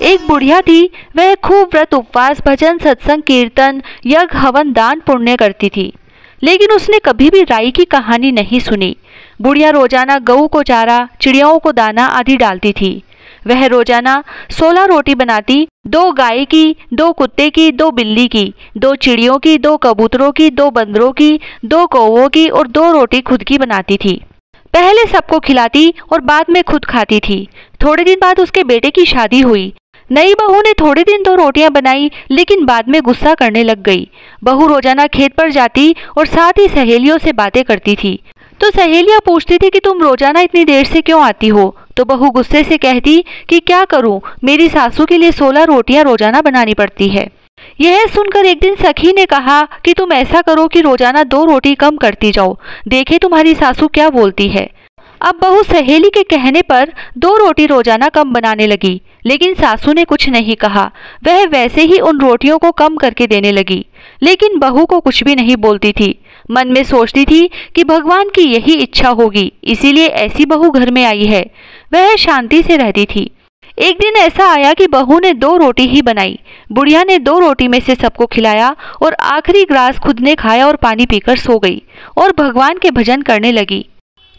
एक बुढ़िया थी, वह खूब व्रत उपवास भजन सत्संग कीर्तन यज्ञ हवन दान पुण्य करती थी, लेकिन उसने कभी भी राई की कहानी नहीं सुनी। बुढ़िया रोजाना गऊ को चारा, चिड़ियाओं को दाना आदि डालती थी। वह रोजाना 16 रोटी बनाती, 2 गाय की, 2 कुत्ते की, 2 बिल्ली की, 2 चिड़ियों की, 2 कबूतरों की, 2 बंदरों की, 2 कौवों की और 2 रोटी खुद की बनाती थी। पहले सबको खिलाती और बाद में खुद खाती थी। थोड़े दिन बाद उसके बेटे की शादी हुई। नई बहू ने थोड़े दिन 2 रोटियां बनाई, लेकिन बाद में गुस्सा करने लग गई। बहू रोजाना खेत पर जाती और साथ ही सहेलियों से बातें करती थी। तो सहेलियां पूछती थी कि तुम रोजाना इतनी देर से क्यों आती हो? तो बहू गुस्से से कहती कि क्या करूं, मेरी सासू के लिए 16 रोटियां रोजाना बनानी पड़ती है। यह सुनकर एक दिन सखी ने कहा कि तुम ऐसा करो कि रोजाना 2 रोटी कम करती जाओ, देखे तुम्हारी सासू क्या बोलती है। अब बहू सहेली के कहने पर 2 रोटी रोजाना कम बनाने लगी, लेकिन सासू ने कुछ नहीं कहा। वह वैसे ही उन रोटियों को कम करके देने लगी, लेकिन बहू को कुछ भी नहीं बोलती थी। मन में सोचती थी कि भगवान की यही इच्छा होगी, इसीलिए ऐसी बहू घर में आई है। वह शांति से रहती थी। एक दिन ऐसा आया कि बहू ने 2 रोटी ही बनाई। बुढ़िया ने 2 रोटी में से सबको खिलाया और आखिरी ग्रास खुद ने खाया और पानी पीकर सो गई और भगवान के भजन करने लगी।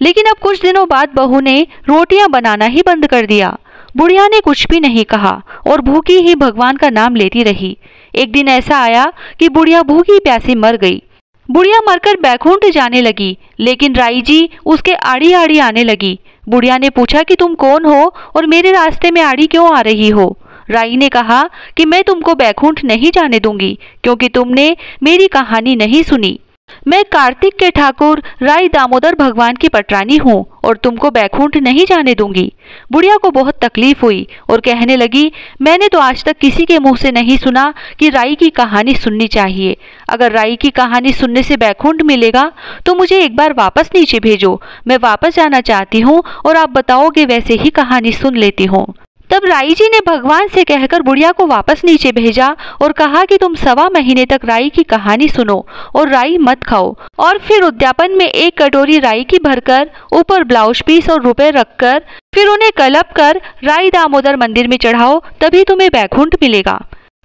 लेकिन अब कुछ दिनों बाद बहू ने रोटियां बनाना ही बंद कर दिया। बुढ़िया ने कुछ भी नहीं कहा और भूखी ही भगवान का नाम लेती रही। एक दिन ऐसा आया कि बुढ़िया भूखी प्यासी मर गई। बुढ़िया मरकर बैकुंठ जाने लगी, लेकिन राई जी उसके आड़ी आड़ी आने लगी। बुढ़िया ने पूछा कि तुम कौन हो और मेरे रास्ते में आड़ी क्यों आ रही हो? राई ने कहा कि मैं तुमको बैकुंठ नहीं जाने दूंगी, क्योंकि तुमने मेरी कहानी नहीं सुनी। मैं कार्तिक के ठाकुर राई दामोदर भगवान की पटरानी हूँ और तुमको बैकुंठ नहीं जाने दूंगी। बुढ़िया को बहुत तकलीफ हुई और कहने लगी, मैंने तो आज तक किसी के मुंह से नहीं सुना कि राई की कहानी सुननी चाहिए। अगर राई की कहानी सुनने से बैकुंठ मिलेगा तो मुझे एक बार वापस नीचे भेजो। मैं वापस जाना चाहती हूँ और आप बताओगे वैसे ही कहानी सुन लेती हूँ। तब राई जी ने भगवान से कहकर बुढ़िया को वापस नीचे भेजा और कहा कि तुम 1.25 महीने तक राई की कहानी सुनो और राई मत खाओ, और फिर उद्यापन में 1 कटोरी राई की भरकर ऊपर ब्लाउज पीस और रुपए रखकर फिर उन्हें कलप कर राई दामोदर मंदिर में चढ़ाओ, तभी तुम्हें बैकुंठ मिलेगा।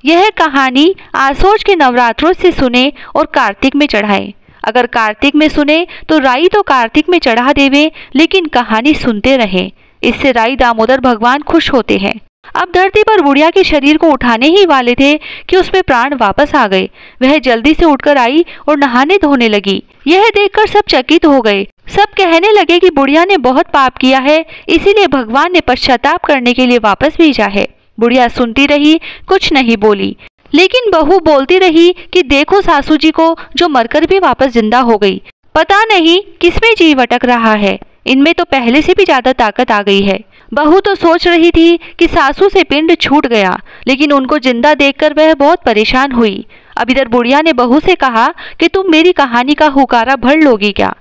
यह कहानी आसोज के नवरात्रों से सुने और कार्तिक में चढ़ाए। अगर कार्तिक में सुने तो राई तो कार्तिक में चढ़ा देवे, लेकिन कहानी सुनते रहे। इससे राई दामोदर भगवान खुश होते हैं। अब धरती पर बुढ़िया के शरीर को उठाने ही वाले थे कि उसमें प्राण वापस आ गए। वह जल्दी से उठकर आई और नहाने धोने लगी। यह देखकर सब चकित हो गए। सब कहने लगे कि बुढ़िया ने बहुत पाप किया है, इसीलिए भगवान ने पश्चाताप करने के लिए वापस भेजा है। बुढ़िया सुनती रही, कुछ नहीं बोली, लेकिन बहू बोलती रही कि देखो सासू जी को, जो मरकर भी वापस जिंदा हो गई। पता नहीं किसमें जीव अटक रहा है, इनमें तो पहले से भी ज्यादा ताकत आ गई है। बहू तो सोच रही थी कि सासू से पिंड छूट गया, लेकिन उनको जिंदा देखकर वह बहुत परेशान हुई। अब इधर बुढ़िया ने बहू से कहा कि तुम मेरी कहानी का हुकारा भर लोगी क्या?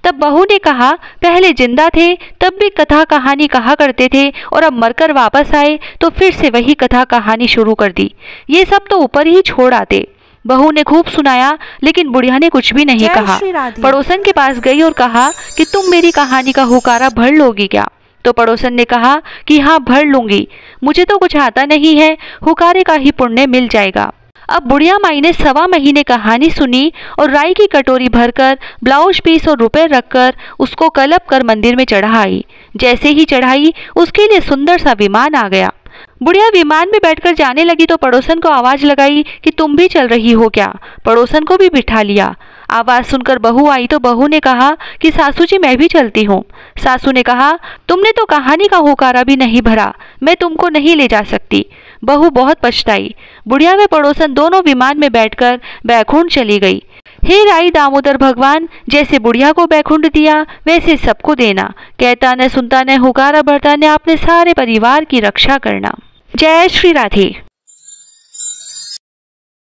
तब बहू ने कहा, पहले जिंदा थे तब भी कथा कहानी कहा करते थे, और अब मरकर वापस आए तो फिर से वही कथा कहानी शुरू कर दी। ये सब तो ऊपर ही छोड़ आते। बहू ने खूब सुनाया, लेकिन बुढ़िया ने कुछ भी नहीं कहा। पड़ोसन के पास गई और कहा कि तुम मेरी कहानी का हुकारा भर लोगी क्या? तो पड़ोसन ने कहा कि हाँ भर लूंगी, मुझे तो कुछ आता नहीं है, हुकारे का ही पुण्य मिल जाएगा। अब बुढ़िया माई ने 1.25 महीने कहानी सुनी और राई की कटोरी भरकर ब्लाउज पीस और रुपए रखकर उसको कलप कर मंदिर में चढ़ाई। जैसे ही चढ़ाई उसके लिए सुंदर सा विमान आ गया। बुढ़िया विमान में बैठकर जाने लगी तो पड़ोसन को आवाज लगाई कि तुम भी चल रही हो क्या? पड़ोसन को भी बिठा लिया। आवाज सुनकर बहू आई तो बहू ने कहा कि सासू जी मैं भी चलती हूँ। सासू ने कहा, तुमने तो कहानी का हुकारा भी नहीं भरा, मैं तुमको नहीं ले जा सकती। बहू बहुत पछताई। बुढ़िया व पड़ोसन दोनों विमान में बैठकर बैकुंठ चली गई। हे राई दामोदर भगवान, जैसे बुढ़िया को बैकुंठ दिया वैसे सबको देना। कहता न सुनता न हुकारा भरता न अपने सारे परिवार की रक्षा करना। जय श्री राधे।